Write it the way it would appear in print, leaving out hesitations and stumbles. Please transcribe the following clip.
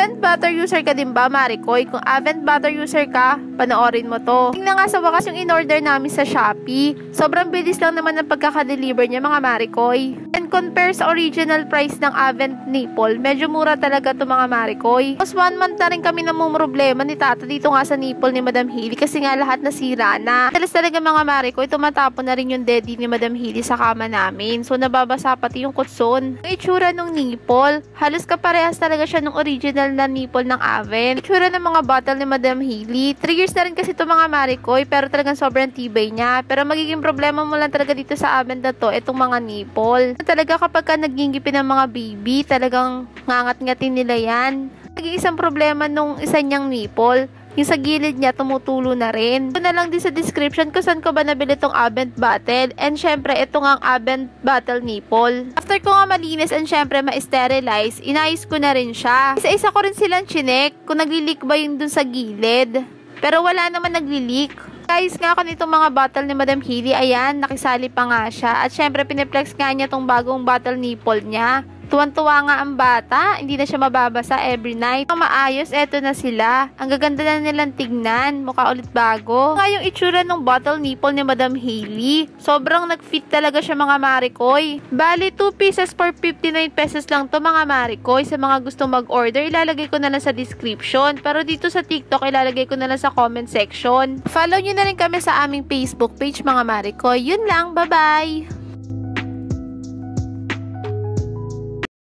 Avent Butter user ka din ba, Maricoy? Kung Avent Butter user ka, panoorin mo to. Tingnan nga sa wakas yung in-order namin sa Shopee. Sobrang bilis lang naman ng pagkaka-deliver niya, mga Maricoy. And compare sa original price ng Avent Nipple, medyo mura talaga to, mga Maricoy. Mas 1 month na rin kami namumroblema ni Tata dito nga sa nipple ni Madam Hailey kasi nga lahat nasira na. Talas talaga, mga Maricoy, tumatapon na rin yung daddy ni Madam Hailey sa kama namin. So nababasa pati yung kutson. Ang itsura ng nipple, halos kaparehas talaga siya ng original na nipple ng Avent. Itsura ng mga bottle ni Madam Hailey. 3 years na rin kasi ito, mga Maricoy, pero talagang sobrang tibay niya. Pero magiging problema mo lang talaga dito sa Avent na to, itong mga nipple. Talaga kapag ka nagingipin ng mga baby, talagang ngangat-ngatin nila yan. Naging isang problema nung isa niyang nipple, yung sa gilid niya tumutulo na rin. Ito na lang din sa description kung saan ko ba nabili itong Avent bottle. And syempre, ito nga ang Avent bottle nipple. After ko nga malinis and syempre ma-sterilize, inayos ko na rin siya. Isa-isa ko rin silang chinek kung nagli-leak ba yun dun sa gilid. Pero wala naman nagli-leak. Guys, nga ako nitong mga bottle ni Madam Hailey, ayan, nakisali pa nga siya. At syempre, piniplex nga niya tong bagong bottle nipple niya. Tuwan-tuwa nga ang bata, hindi na siya mababasa every night. Ang maayos, eto na sila. Ang gaganda na nilang tignan, mukha ulit bago. Nga yung itsura ng bottle nipple ni Madam Hailey. Sobrang nag-fit talaga siya, mga Maricoy. Bali, 2 pieces for 59 pesos lang to, mga Maricoy. Sa mga gustong mag-order, ilalagay ko na lang sa description. Pero dito sa TikTok, ilalagay ko na lang sa comment section. Follow nyo na rin kami sa aming Facebook page, mga Maricoy. Yun lang, bye-bye!